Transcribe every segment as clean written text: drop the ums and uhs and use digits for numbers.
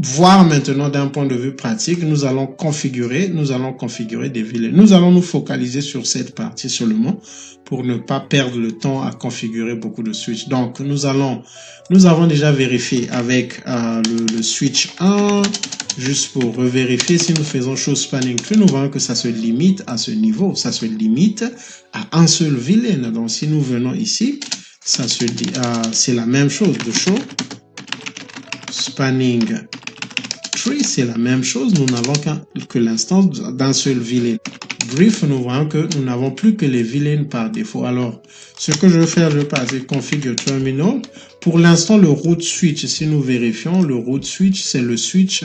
voir maintenant d'un point de vue pratique, nous allons configurer des VLAN. Nous allons nous focaliser sur cette partie seulement pour ne pas perdre le temps à configurer beaucoup de switches. Donc, nous avons déjà vérifié avec le switch 1, juste pour revérifier. Si nous faisons show spanning tree, nous voyons que ça se limite à ce niveau, ça se limite à un seul VLAN. Donc, si nous venons ici, ça se dit, c'est la même chose de show spanning tree, c'est la même chose, nous n'avons que l'instance d'un seul VLAN. Brief, nous voyons que nous n'avons plus que les VLAN par défaut. Alors, ce que je vais faire, je vais passer configure terminal. Pour l'instant, le root switch, si nous vérifions, le root switch, c'est le switch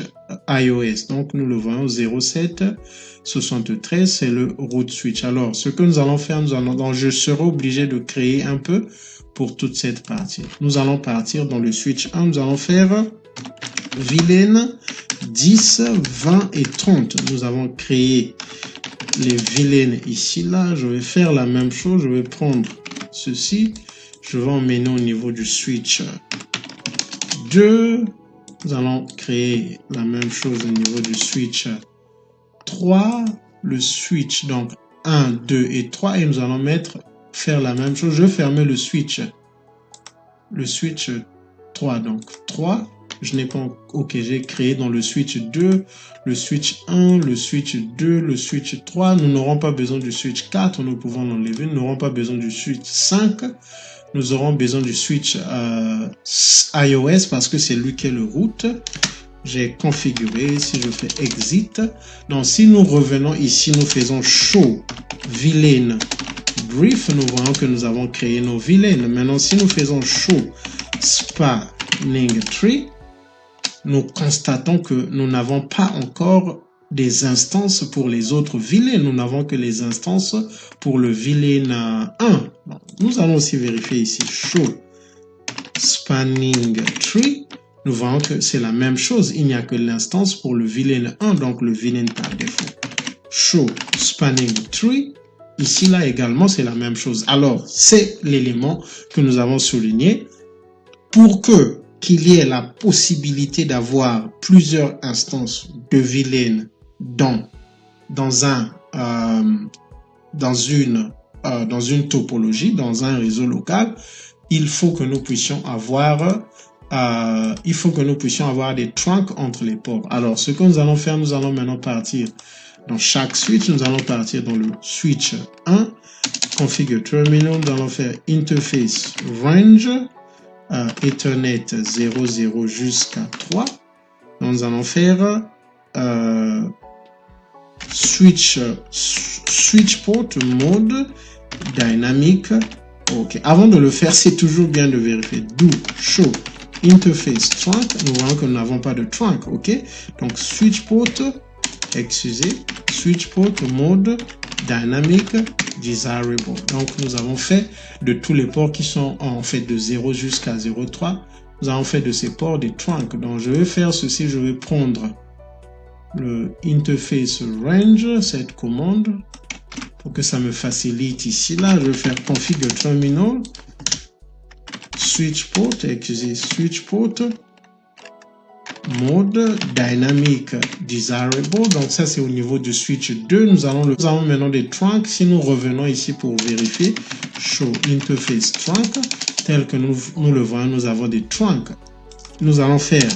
iOS. Donc, nous le voyons 0773, c'est le root switch. Alors, ce que nous allons faire, donc je serai obligé de créer un peu pour toute cette partie. Nous allons partir dans le switch 1, nous allons faire VLAN 10, 20 et 30. Nous avons créé les VLAN ici, là. Je vais faire la même chose. Je vais prendre ceci. Je vais emmener au niveau du switch 2. Nous allons créer la même chose au niveau du switch 3. Le switch, donc 1, 2 et 3. Et nous allons faire la même chose. Je vais fermer le switch 3. Donc 3. Je n'ai pas, ok, j'ai créé dans le switch 2, le switch 1, le switch 2, le switch 3. Nous n'aurons pas besoin du switch 4, nous pouvons l'enlever. Nous n'aurons pas besoin du switch 5. Nous aurons besoin du switch iOS parce que c'est lui qui est le root. J'ai configuré, si je fais exit. Donc, si nous revenons ici, nous faisons show VLAN brief, nous voyons que nous avons créé nos VLAN. Maintenant, si nous faisons show spanning tree, nous constatons que nous n'avons pas encore des instances pour les autres VLAN. Nous n'avons que les instances pour le VLAN 1. Donc, nous allons aussi vérifier ici show spanning tree. Nous voyons que c'est la même chose. Il n'y a que l'instance pour le VLAN 1, donc le VLAN par défaut. Show spanning tree. Ici, là également, c'est la même chose. Alors, c'est l'élément que nous avons souligné pour qu'il y ait la possibilité d'avoir plusieurs instances de VLAN dans une topologie, dans un réseau local. Il faut que nous puissions avoir des trunks entre les ports. Alors, ce que nous allons faire, nous allons maintenant partir dans chaque switch. Nous allons partir dans le switch 1, configure terminal. Nous allons faire interface range, Ethernet 00 jusqu'à 3. Donc, nous allons faire switch port mode dynamic. Ok, avant de le faire, c'est toujours bien de vérifier. Do show interface trunk. Nous voyons que nous n'avons pas de trunk. Ok, donc switch port mode dynamic desirable. Donc nous avons fait de tous les ports qui sont en fait de 0 jusqu'à 0,3. Nous avons fait de ces ports des trunks. Donc je vais faire ceci. Je vais prendre le interface range, cette commande, pour que ça me facilite ici. Là, je vais faire configure terminal, switch port mode dynamic desirable. Donc ça, c'est au niveau du switch 2. Nous avons maintenant des trunks. Si nous revenons ici pour vérifier, show interface trunk, tel que nous le voyons, nous avons des trunks. Nous allons faire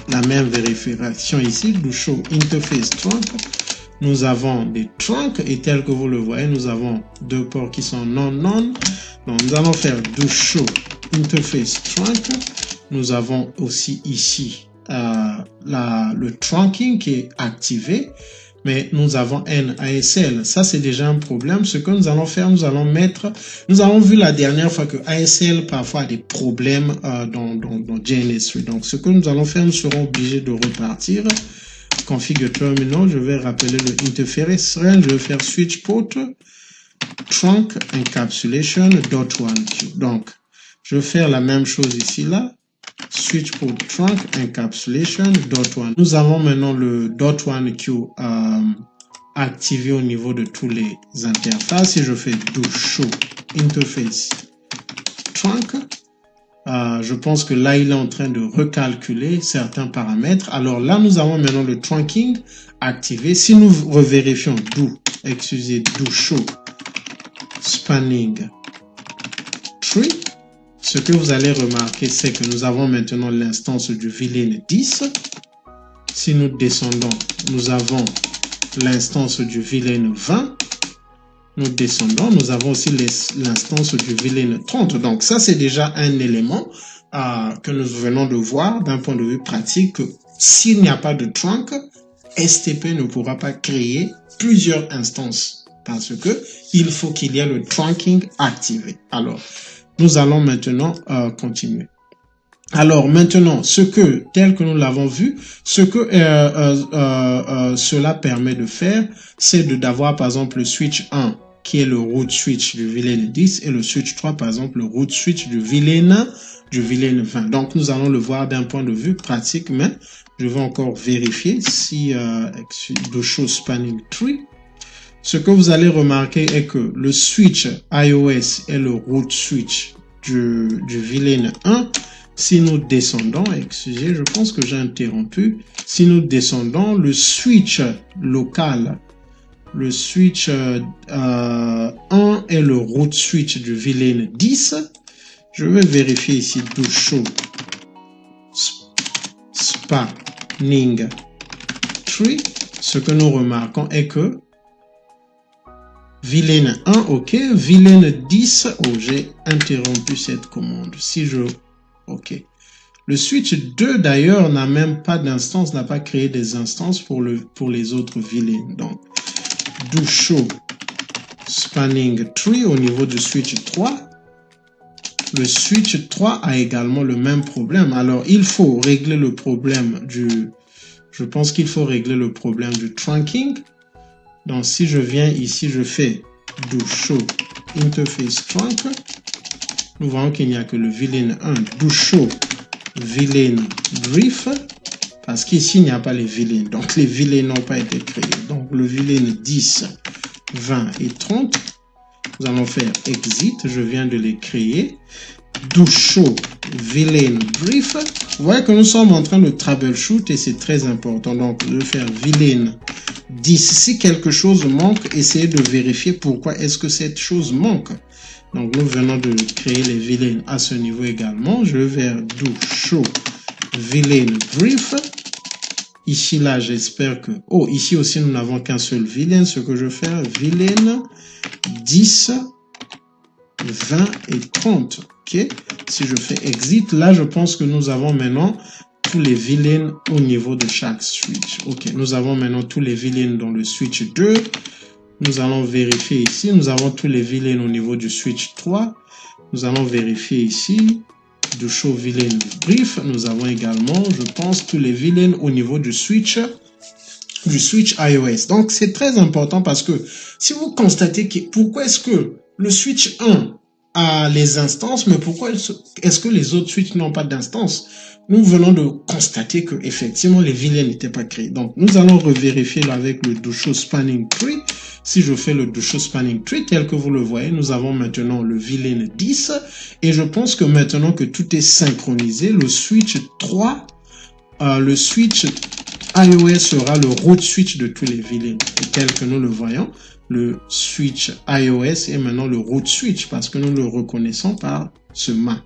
la même vérification ici, do show interface trunk. Nous avons des trunks et tel que vous le voyez, nous avons deux ports qui sont non. Donc nous allons faire do show interface trunk. Nous avons aussi ici le trunking qui est activé, mais nous avons NASL. Ça, c'est déjà un problème. Ce que nous allons faire, nous avons vu la dernière fois que ASL parfois a des problèmes dans JNS3. Donc, ce que nous allons faire, nous serons obligés de repartir. Configure terminal, je vais rappeler le interface range, je vais faire switch port trunk encapsulation .1q. Donc, je vais faire la même chose ici là. Switch port trunk encapsulation .1. Nous avons maintenant le .1q activé au niveau de tous les interfaces. Si je fais do show interface trunk, Je pense que là, il est en train de recalculer certains paramètres. Alors là, nous avons maintenant le trunking activé. Si nous revérifions do show spanning tree, ce que vous allez remarquer, c'est que nous avons maintenant l'instance du villain 10. Si nous descendons, nous avons l'instance du villain 20. Nous descendons, nous avons aussi l'instance du villain 30. Donc ça, c'est déjà un élément que nous venons de voir d'un point de vue pratique. S'il n'y a pas de trunk, STP ne pourra pas créer plusieurs instances parce que il faut qu'il y ait le trunking activé. Alors, nous allons maintenant continuer. Alors maintenant, tel que nous l'avons vu, ce que cela permet de faire, c'est d'avoir par exemple le switch 1 qui est le root switch du villain 10 et le switch 3 par exemple le root switch du villain 20. Donc nous allons le voir d'un point de vue pratique, mais je vais encore vérifier si do show spanning tree. Ce que vous allez remarquer est que le switch iOS est le root switch du villain 1. Si nous descendons, excusez, je pense que j'ai interrompu. Si nous descendons, le switch local, le switch 1 est le root switch du villain 10. Je vais vérifier ici do show spanning tree. Ce que nous remarquons est que villain 1, ok, villain 10, oh, j'ai interrompu cette commande. Si je, ok. Le switch 2 d'ailleurs n'a même pas d'instance, n'a pas créé des instances pour les autres villains. Donc, do show spanning tree au niveau du switch 3. Le switch 3 a également le même problème. Alors, il faut régler le problème je pense qu'il faut régler le problème du trunking. Donc, si je viens ici, je fais do show interface trunk. Nous voyons qu'il n'y a que le villain 1, do show villain brief, parce qu'ici, il n'y a pas les villains. Donc, les villains n'ont pas été créés. Donc, le villain 10, 20 et 30. Nous allons faire exit, je viens de les créer. Do show villain brief. Vous voyez que nous sommes en train de troubleshoot et c'est très important. Donc, je vais faire villain 10. Si quelque chose manque, essayez de vérifier pourquoi est-ce que cette chose manque. Donc, nous venons de créer les villains à ce niveau également. Je vais faire do show villain brief. Ici, là, j'espère que... Oh, ici aussi, nous n'avons qu'un seul villain. Ce que je vais faire, villain 10, 20 et 30. Ok. Si je fais exit, là, je pense que nous avons maintenant tous les villains au niveau de chaque switch. Ok. Nous avons maintenant tous les villains dans le switch 2. Nous allons vérifier ici. Nous avons tous les villains au niveau du switch 3. Nous allons vérifier ici. Do show villain brief. Nous avons également, je pense, tous les villains au niveau du switch iOS. Donc, c'est très important parce que si vous constatez que pourquoi est-ce que le switch 1 a les instances, mais pourquoi est-ce que les autres switches n'ont pas d'instances? Nous venons de constater que effectivement les villains n'étaient pas créés. Donc, nous allons revérifier avec le do show spanning tree. Si je fais le do show spanning tree tel que vous le voyez, nous avons maintenant le villain 10 et je pense que maintenant que tout est synchronisé, le switch 3, le switch iOS sera le root switch de tous les villains. Et tel que nous le voyons, le switch iOS est maintenant le root switch parce que nous le reconnaissons par ce Mac.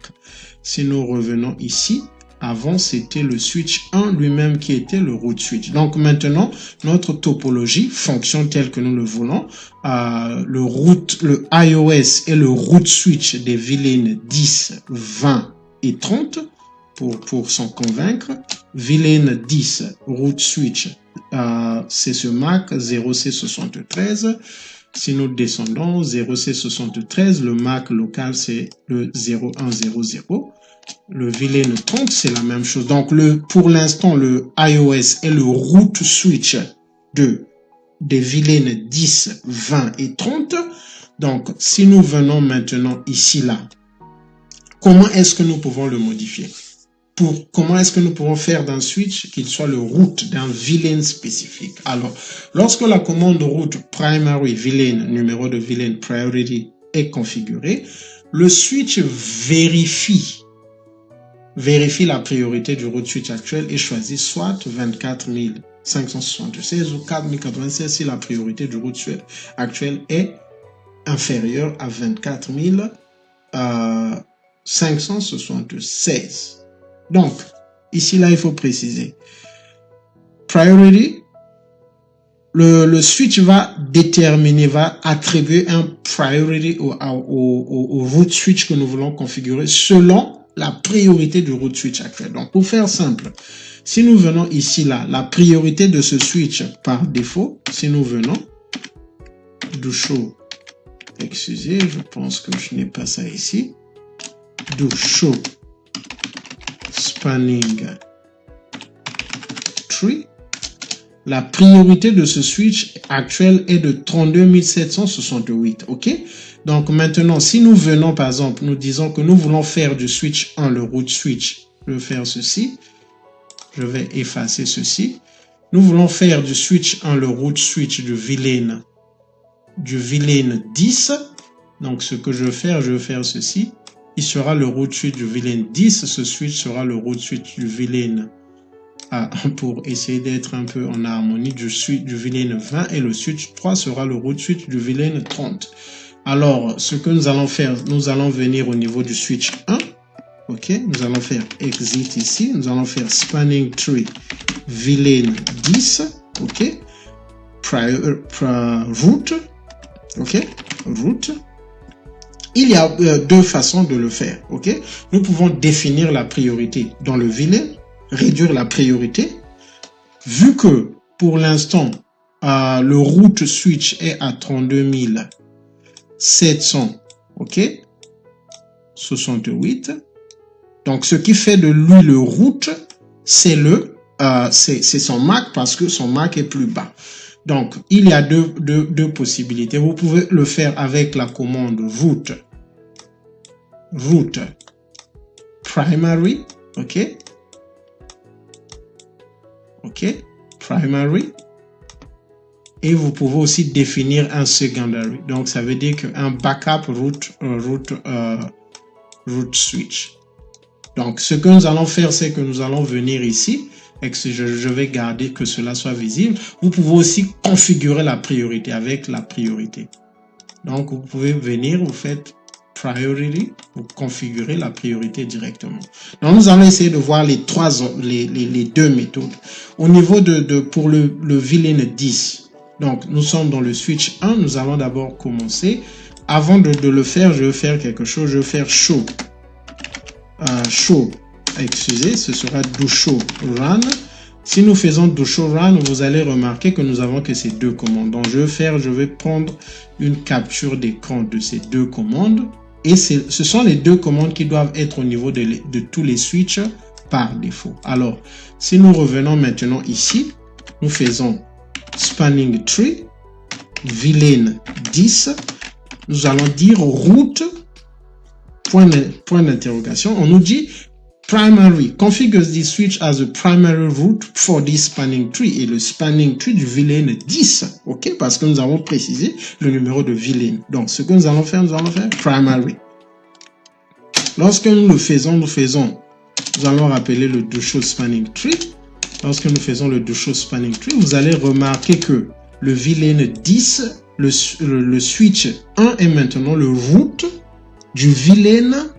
Si nous revenons ici, avant c'était le switch 1 lui-même qui était le root switch. Donc maintenant, notre topologie fonctionne tel que nous le voulons. Le iOS est le root switch des villains 10, 20 et 30 pour s'en convaincre. Villain 10, root switch, c'est ce Mac 0C73. Si nous descendons, 0C73, le Mac local, c'est le 0100. Le villain 30, c'est la même chose. Donc, pour l'instant, le iOS est le root switch des villains 10, 20 et 30. Donc, si nous venons maintenant ici, là, comment est-ce que nous pouvons le modifier? Comment est-ce que nous pouvons faire d'un switch qu'il soit le root d'un villain spécifique? Alors, lorsque la commande root primary villain, numéro de villain priority est configurée, le switch vérifie vérifie la priorité du root switch actuel et choisit soit 24 576 ou 4096 si la priorité du root switch actuel est inférieure à 24 576. Donc, ici, là, il faut préciser. Priority, le switch va déterminer, va attribuer un priority au root switch que nous voulons configurer selon la priorité du root switch actuel. Donc, pour faire simple, si nous venons ici, là, la priorité de ce switch par défaut, si nous venons do show, excusez, je pense que je n'ai pas ça ici, do show spanning tree, la priorité de ce switch actuel est de 32 768, ok? Donc maintenant, si nous venons, par exemple, nous disons que nous voulons faire du switch 1, le root switch, je vais faire ceci, je vais effacer ceci. Nous voulons faire du switch 1, le root switch du VLAN 10. Donc ce que je vais faire ceci. Il sera le root switch du VLAN 10, ce switch sera le root switch du VLAN pour essayer d'être un peu en harmonie du switch du VLAN 20 et le switch 3 sera le root switch du VLAN 30. Alors, ce que nous allons faire, nous allons venir au niveau du switch 1. Ok, nous allons faire exit ici, nous allons faire spanning tree VLAN 10. Ok, root. Ok, root. Il y a deux façons de le faire. Ok, nous pouvons définir la priorité dans le VLAN, réduire la priorité. Vu que pour l'instant le root switch est à 32 700, ok, 68. Donc ce qui fait de lui le root, c'est son MAC parce que son MAC est plus bas. Donc il y a deux possibilités. Vous pouvez le faire avec la commande root primary, ok. Ok, primary. Et vous pouvez aussi définir un secondary. Donc, ça veut dire qu'un backup root switch. Donc, ce que nous allons faire, c'est que nous allons venir ici et que je vais garder que cela soit visible. Vous pouvez aussi configurer la priorité avec la priorité. Donc, vous pouvez venir, vous faites priority, vous configurez la priorité directement. Donc, nous allons essayer de voir les deux méthodes. Au niveau pour le VLAN 10, donc nous sommes dans le switch 1, nous allons d'abord commencer. Avant de le faire, je vais faire quelque chose, je vais faire show. Excusez, ce sera do show run. Si nous faisons do show run, vous allez remarquer que nous avons que ces deux commandes. Donc, je vais prendre une capture d'écran de ces deux commandes. Et ce sont les deux commandes qui doivent être au niveau de tous les switches par défaut. Alors, si nous revenons maintenant ici, nous faisons spanning tree, VLAN 10, nous allons dire root, point d'interrogation, on nous dit primary, configure this switch as a primary root for this spanning tree, et le spanning tree du VLAN 10, ok, parce que nous avons précisé le numéro de VLAN. Donc, ce que nous allons faire primary. Lorsque nous le faisons, nous allons rappeler le do show spanning tree. Lorsque nous faisons le do show spanning tree, vous allez remarquer que le VLAN 10, le switch 1 est maintenant le root du VLAN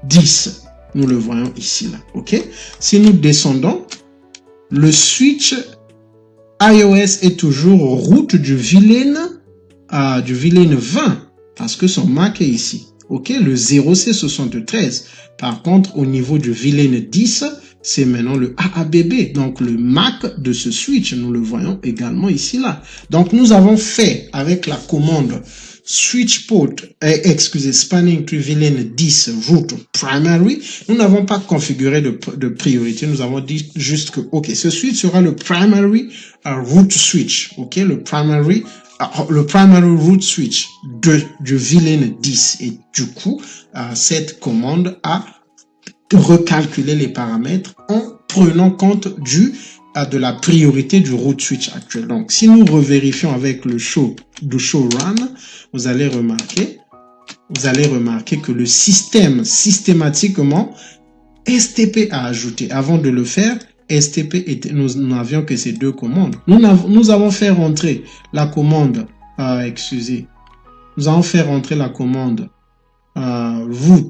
10. Nous le voyons ici, là, ok? Si nous descendons, le switch iOS est toujours root du VLAN 20, parce que son MAC est ici. Ok, le 0C73. Par contre, au niveau du VLAN 10, c'est maintenant le AABB. Donc, le MAC de ce switch, nous le voyons également ici, là. Donc, nous avons fait avec la commande switch port, spanning tree VLAN 10 root primary. Nous n'avons pas configuré de priorité. Nous avons dit juste que, ok, ce switch sera le primary root switch. Ok, le primary root switch du VLAN 10. Et du coup, cette commande a recalculé les paramètres en prenant compte de la priorité du root switch actuel. Donc, si nous revérifions avec le show run, vous allez remarquer que le système systématiquement STP à ajouter. Avant de le faire, STP était, nous n'avions que ces deux commandes. Nous avons fait rentrer la commande, nous allons faire rentrer la commande root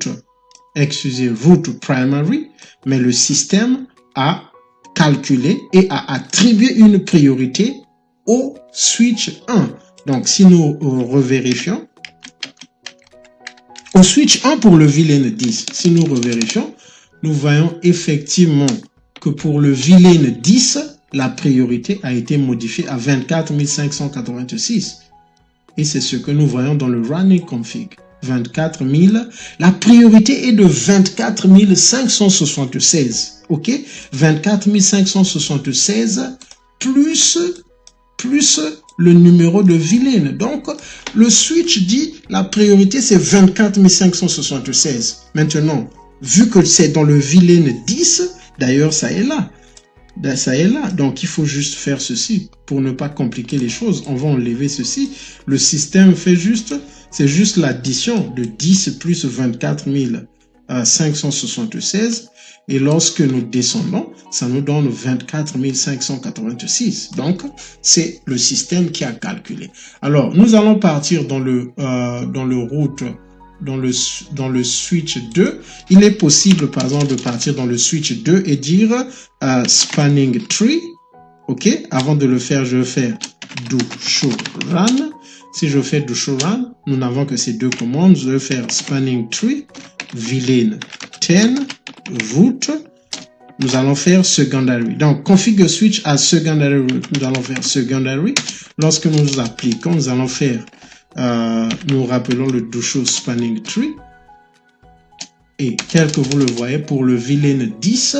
primary, mais le système a calculé et a attribué une priorité au switch 1. Donc, si nous revérifions, au switch 1 pour le VLAN 10, si nous revérifions, nous voyons effectivement que pour le VLAN 10, la priorité a été modifiée à 24 586. Et c'est ce que nous voyons dans le running config. 24 000. La priorité est de 24 576. OK? 24 576 plus le numéro de VLAN. Donc, le switch dit la priorité c'est 24 576. Maintenant, vu que c'est dans le VLAN 10, d'ailleurs ça est là. Donc, il faut juste faire ceci pour ne pas compliquer les choses. On va enlever ceci. Le système fait c'est juste l'addition de 10 plus 24 576. Et lorsque nous descendons, ça nous donne 24 586. Donc, c'est le système qui a calculé. Alors, nous allons partir dans le switch 2, il est possible par exemple de partir dans le switch 2 et dire spanning tree. OK, avant de le faire, je vais faire do show run. Si je fais do show run, nous n'avons que ces deux commandes. Je vais faire spanning tree VLAN 10 root. Nous allons faire secondary. Donc, configure switch à secondary root. Nous allons faire secondary. Lorsque nous appliquons, nous allons faire nous rappelons le do show spanning tree. Et tel que vous le voyez, pour le VLAN 10,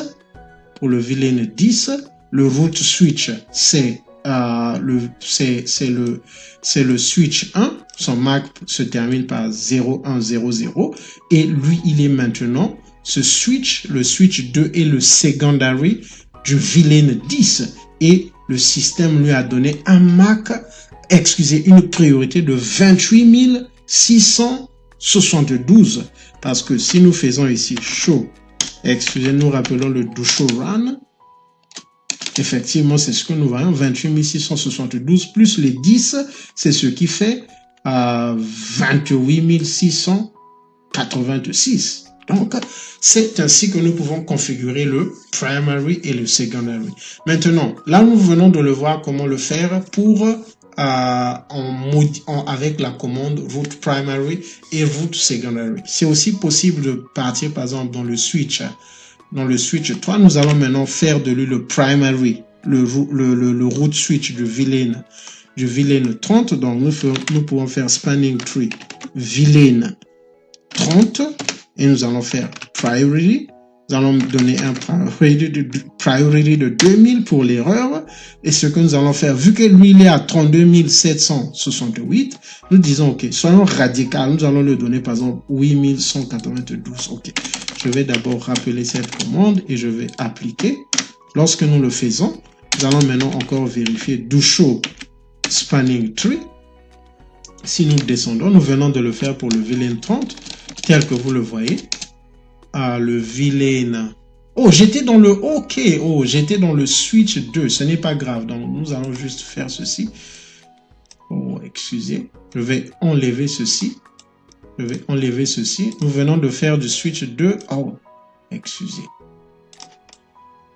le root switch, c'est le switch 1. Son MAC se termine par 0100. Et lui, il est maintenant le switch 2 est le secondary du VLAN 10. Et le système lui a donné un MAC, une priorité de 28 672. Parce que si nous faisons ici show, nous rappelons le do show run, effectivement, c'est ce que nous voyons, 28 672 plus les 10, c'est ce qui fait 28 686. Donc, c'est ainsi que nous pouvons configurer le primary et le secondary. Maintenant, là, nous venons de le voir comment le faire pour avec la commande root primary et root secondary. C'est aussi possible de partir, par exemple, dans le switch 3. Nous allons maintenant faire de lui le primary, le root switch du VLAN 30. Donc, nous pouvons faire spanning tree VLAN 30 et nous allons faire priority. Nous allons donner un priority de 2000 pour l'erreur. Et ce que nous allons faire, vu que lui, il est à 32 768, nous disons, OK, soyons radicaux. Nous allons le donner, par exemple, 8192. OK. Je vais d'abord rappeler cette commande et je vais appliquer. Lorsque nous le faisons, nous allons maintenant encore vérifier do show spanning tree. Si nous descendons, nous venons de le faire pour le VLAN 30, tel que vous le voyez. Le VLAN. Oh, j'étais dans le OK. Oh, j'étais dans le switch 2. Ce n'est pas grave. Donc, nous allons juste faire ceci. Oh, excusez. Je vais enlever ceci. Nous venons de faire du switch 2. Oh, excusez.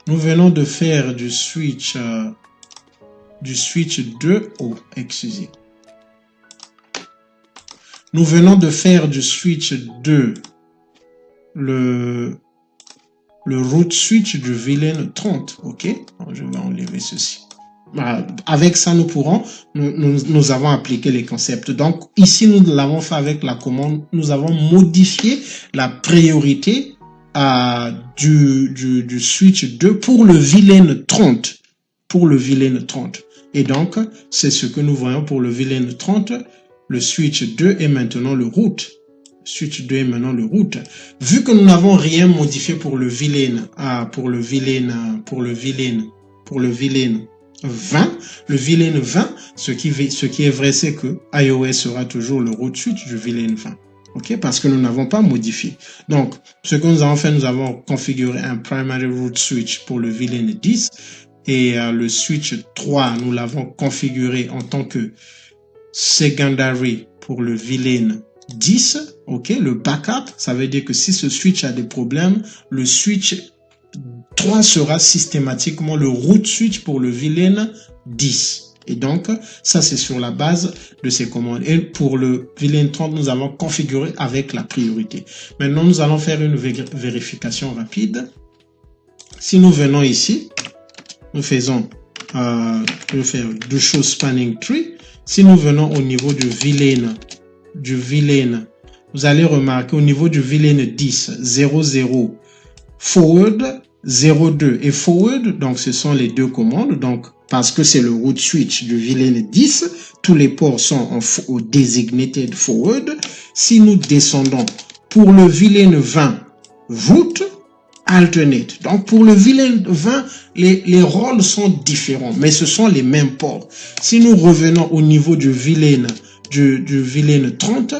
Nous venons de faire du switch 2. Oh, excusez. Nous venons de faire du switch 2. Le root switch du VLAN 30, OK? Donc, je vais enlever ceci. Avec ça, nous avons appliqué les concepts. Donc, ici, nous l'avons fait avec la commande. Nous avons modifié la priorité du switch 2 pour le VLAN 30. Et donc, c'est ce que nous voyons pour le VLAN 30. Le switch 2 est maintenant le root. Switch 2 est maintenant le root. Vu que nous n'avons rien modifié pour le VLAN 20, le VLAN 20, ce qui est vrai, c'est que iOS sera toujours le root switch du VLAN 20. OK, parce que nous n'avons pas modifié. Donc, ce que nous avons fait, nous avons configuré un primary root switch pour le VLAN 10 et le switch 3, nous l'avons configuré en tant que secondary pour le VLAN 10. OK, le backup, ça veut dire que si ce switch a des problèmes, le switch 3 sera systématiquement le root switch pour le VLAN 10. Et donc, ça, c'est sur la base de ces commandes. Et pour le VLAN 30, nous avons configuré avec la priorité. Maintenant, nous allons faire une vérification rapide. Si nous venons ici, nous faisons, je vais faire deux choses spanning tree. Si nous venons au niveau du VLAN, vous allez remarquer au niveau du VLAN 10, 00, forward, 02 et forward, donc ce sont les deux commandes. Donc, parce que c'est le root switch du VLAN 10, tous les ports sont au designated forward. Si nous descendons pour le VLAN 20, root, alternate. Donc, pour le VLAN 20, les rôles sont différents, mais ce sont les mêmes ports. Si nous revenons au niveau du VLAN 30,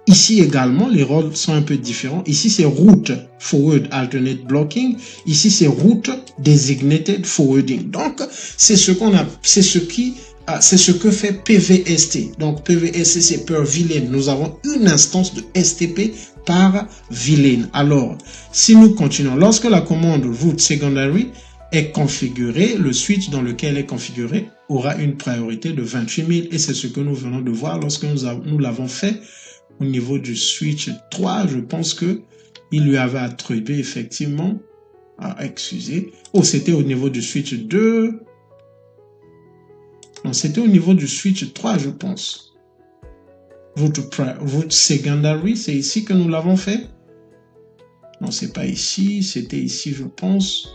ici également, les rôles sont un peu différents. Ici, c'est root forward alternate blocking. Ici, c'est root designated forwarding. Donc, c'est ce que fait PVST. Donc, PVST, c'est per VLAN. Nous avons une instance de STP par VLAN. Alors, si nous continuons, lorsque la commande root secondary est configurée, le switch dans lequel elle est configurée aura une priorité de 28 000 et c'est ce que nous venons de voir lorsque nous l'avons fait au niveau du switch 3. Je pense que il lui avait attribué effectivement, excusez, c'était au niveau du switch 2. Non, c'était au niveau du switch 3, je pense. Root secondary, c'est ici que nous l'avons fait. Non, c'est pas ici, c'était ici, je pense.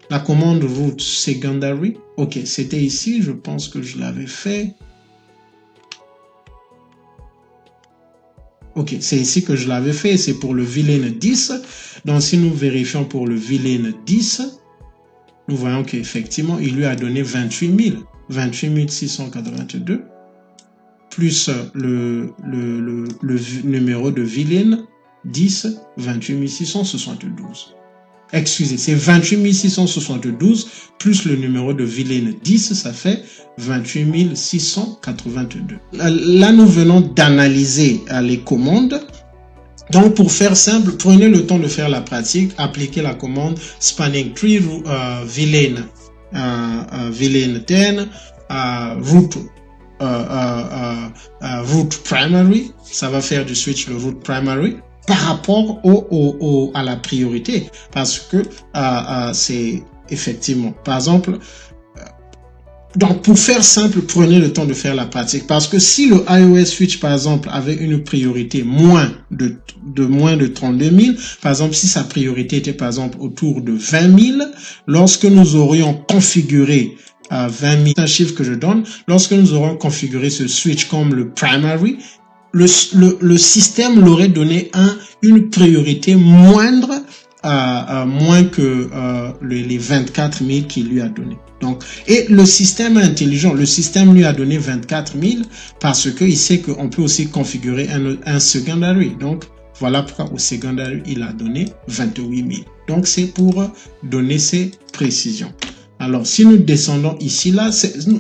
La commande root secondary, ok, c'était ici, je pense que je l'avais fait. Ok, c'est ici que je l'avais fait, c'est pour le VLAN 10. Donc, si nous vérifions pour le VLAN 10, nous voyons qu'effectivement, il lui a donné 28 682, plus le numéro de VLAN 10, 28 672. Excusez, c'est 28 672 plus le numéro de VLAN 10, ça fait 28 682. Là, nous venons d'analyser les commandes. Donc, pour faire simple, prenez le temps de faire la pratique, appliquez la commande spanning tree VLAN 10 root primary. Ça va faire du switch le root primary par rapport à la priorité, parce que c'est effectivement, par exemple, donc pour faire simple, prenez le temps de faire la pratique, parce que si le iOS switch par exemple avait une priorité moins de 32 000, par exemple si sa priorité était par exemple autour de 20 000, lorsque nous aurions configuré 20 000, c'est un chiffre que je donne, lorsque nous aurons configuré ce switch comme le primary, le système l'aurait donné une priorité moindre, moins que les 24 000 qu'il lui a donné. Donc, et le système est intelligent. Le système lui a donné 24 000 parce qu'il sait qu'on peut aussi configurer un secondary. Donc, voilà pourquoi au secondary, il a donné 28 000. Donc, c'est pour donner ces précisions. Alors, si nous descendons ici, là,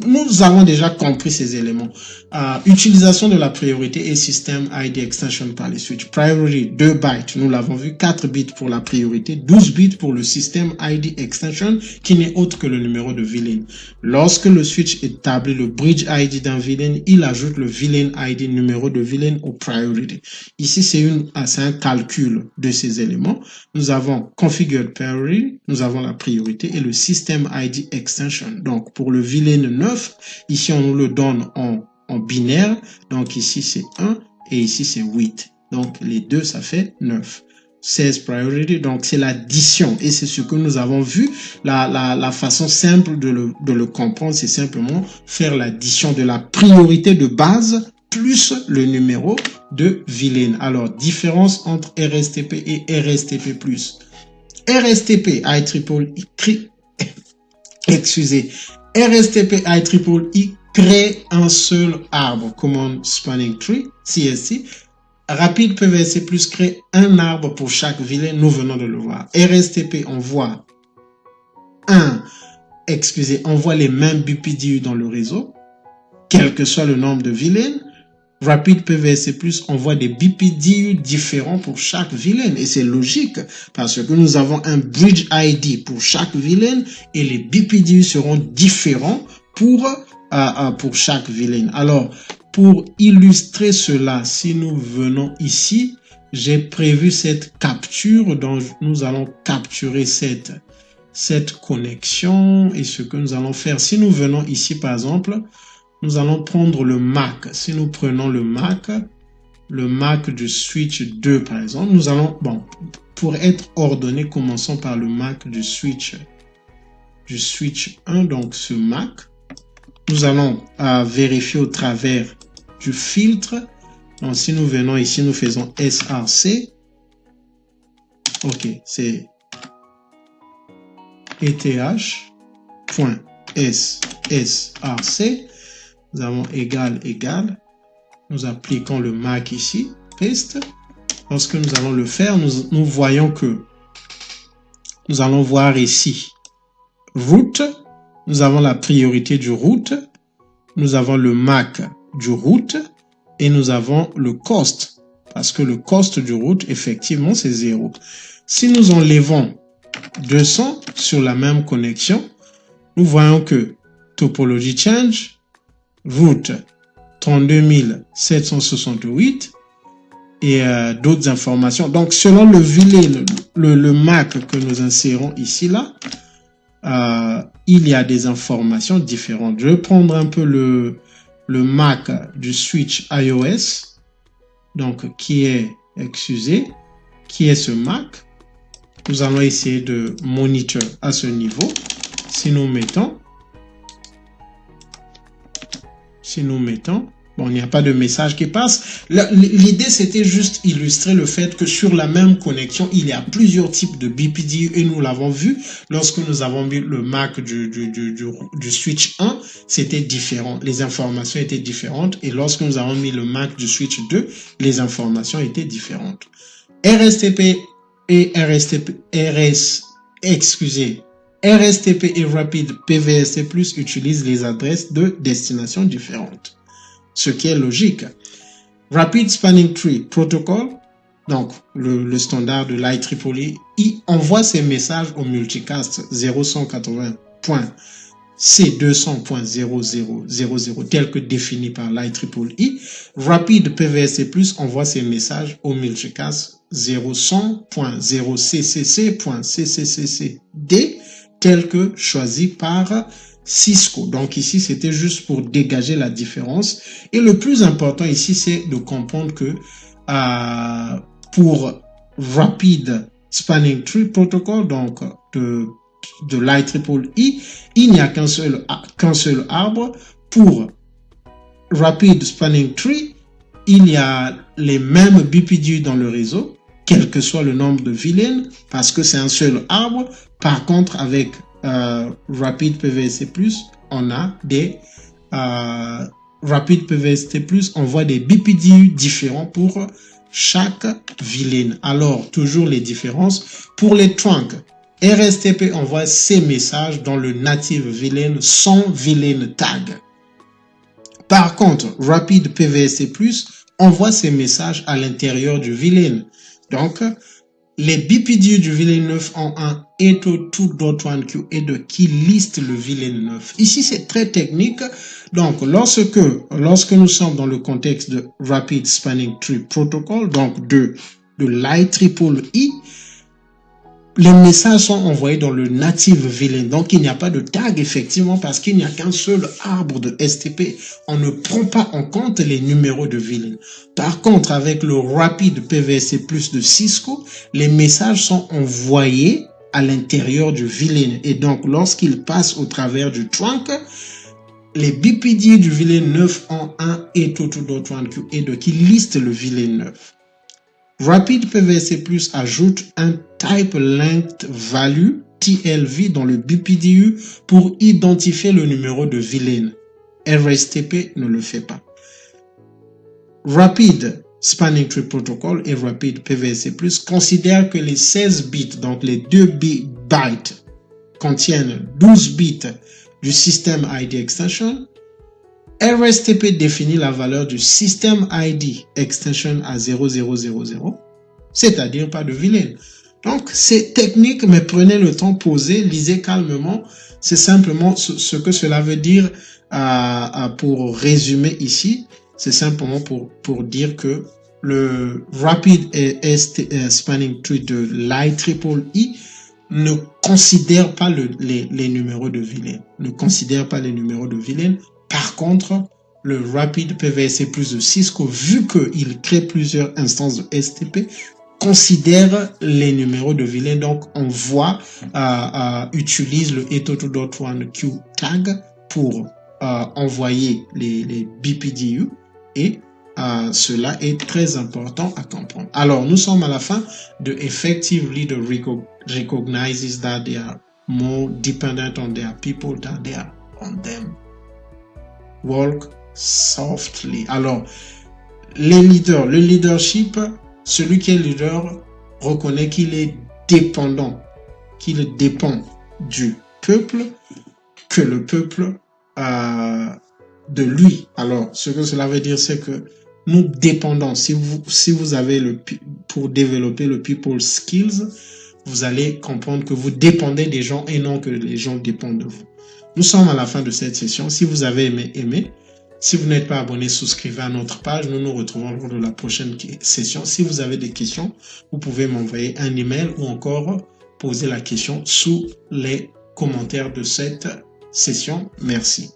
nous avons déjà compris ces éléments. Utilisation de la priorité et système ID extension par les switches. Priority, 2 bytes, nous l'avons vu, 4 bits pour la priorité, 12 bits pour le système ID extension, qui n'est autre que le numéro de VLAN. Lorsque le switch établit le bridge ID d'un VLAN, il ajoute le VLAN ID, numéro de VLAN, au priority. Ici, c'est un calcul de ces éléments. Nous avons configured priority, nous avons la priorité et le système ID extension. Donc, pour le VLAN 9, ici, on nous le donne en binaire. Donc, ici, c'est 1 et ici, c'est 8. Donc, les deux, ça fait 9. 16 priority, donc c'est l'addition. Et c'est ce que nous avons vu. La façon simple de le comprendre, c'est simplement faire l'addition de la priorité de base plus le numéro de VLAN. Alors, différence entre RSTP et RSTP+. RSTP, RSTP crée un seul arbre, Command Spanning Tree, CST. Rapid PVSC plus crée un arbre pour chaque vilain, nous venons de le voir. RSTP envoie envoie les mêmes BPDU dans le réseau, quel que soit le nombre de vilains. Rapid PVSC plus envoie des BPDU différents pour chaque vilain. Et c'est logique parce que nous avons un bridge ID pour chaque vilain et les BPDU seront différents pour chaque vilain. Alors, pour illustrer cela, si nous venons ici, j'ai prévu cette capture, donc nous allons capturer cette connexion. Et ce que nous allons faire, si nous venons ici par exemple, nous allons prendre le MAC. Si nous prenons le MAC du switch 2 par exemple, nous allons, bon, pour être ordonné, commençons par le MAC du switch 1, donc ce MAC. Nous allons vérifier au travers du filtre. Donc si nous venons ici, nous faisons SRC. Ok, c'est ETH.SSRC. Nous avons égal. Nous appliquons le MAC ici, paste. Lorsque nous allons le faire, nous voyons que nous allons voir ici route. Nous avons la priorité du route. Nous avons le MAC du route et nous avons le cost. Parce que le cost du route, effectivement, c'est 0. Si nous enlevons 200 sur la même connexion, nous voyons que topology change, route 32 768 et d'autres informations. Donc, selon le vilain, le MAC que nous insérons ici, là, il y a des informations différentes. Je vais prendre un peu le MAC du switch iOS, donc qui est ce MAC. Nous allons essayer de monitor à ce niveau. Si nous mettons, bon, il n'y a pas de message qui passe. L'idée, c'était juste illustrer le fait que sur la même connexion, il y a plusieurs types de BPDU et nous l'avons vu lorsque nous avons mis le MAC du switch 1, c'était différent. Les informations étaient différentes et lorsque nous avons mis le MAC du switch 2, les informations étaient différentes. RSTP et RSTP et Rapid PVSC+ utilisent les adresses de destination différentes, ce qui est logique. Rapid Spanning Tree Protocol, donc le standard de l'IEEE, envoie ces messages au multicast 0180.C200.0000 tel que défini par l'IEEE. Rapid PVSC+ envoie ces messages au multicast 0100.0CCC.CCCCD tel que choisi par Cisco. Donc ici, c'était juste pour dégager la différence. Et le plus important ici, c'est de comprendre que pour Rapid Spanning Tree Protocol, donc de l'IEEE, il n'y a qu'un seul arbre. Pour Rapid Spanning Tree, il y a les mêmes BPDU dans le réseau, quel que soit le nombre de vilains, parce que c'est un seul arbre. Par contre, avec Rapid PVSC+, on a des Rapid PVSC+, on voit des BPDU différents pour chaque vilain. Alors, toujours les différences. Pour les trunks, RSTP envoie ces messages dans le native vilain sans vilain tag. Par contre, Rapid PVSC+, envoie ces messages à l'intérieur du vilain. Donc, les BPDU du vilain 9 en 1 et to2.1q et de qui liste le vilain 9. Ici, c'est très technique. Donc, lorsque nous sommes dans le contexte de Rapid Spanning Tree Protocol, donc de l'IEEE, les messages sont envoyés dans le native vilain. Donc, il n'y a pas de tag, effectivement, parce qu'il n'y a qu'un seul arbre de STP. On ne prend pas en compte les numéros de vilain. Par contre, avec le Rapid PVSC+ de Cisco, les messages sont envoyés à l'intérieur du vilain. Et donc, lorsqu'ils passent au travers du trunk, les BPDU du vilain 9 en 1 et to2.1q et de qui liste le vilain 9. Rapid PVSC+ ajoute un Type Length Value TLV dans le BPDU pour identifier le numéro de vilain. RSTP ne le fait pas. Rapid Spanning Tree Protocol et Rapid PVSC+, considèrent que les 16 bits, donc les 2 bytes, contiennent 12 bits du système ID extension. RSTP définit la valeur du système ID extension à 0000, c'est-à-dire pas de vilaine. Donc, c'est technique, mais prenez le temps, posez, lisez calmement. C'est simplement ce que cela veut dire pour résumer ici. C'est simplement pour dire que le Rapid Spanning Tree de l'IEEE ne considère pas les numéros de vilaine. Ne considère pas les numéros de vilaine. Par contre, le Rapid PVSC+ de Cisco, vu qu'il crée plusieurs instances de STP, considère les numéros de vilaine. Donc, on voit, utilise le 802.1q tag pour envoyer les BPDU et cela est très important à comprendre. Alors, nous sommes à la fin de Effectively the recognizes that they are more dependent on their people than they are on them. Walk softly. Alors, les leaders, le leadership, celui qui est leader reconnaît qu'il est dépendant, qu'il dépend du peuple, que le peuple de lui. Alors, ce que cela veut dire, c'est que nous dépendons. Si vous avez pour développer le people skills, vous allez comprendre que vous dépendez des gens et non que les gens dépendent de vous. Nous sommes à la fin de cette session. Si vous avez aimé. Si vous n'êtes pas abonné, souscrivez à notre page. Nous nous retrouvons lors de la prochaine session. Si vous avez des questions, vous pouvez m'envoyer un email ou encore poser la question sous les commentaires de cette session. Merci.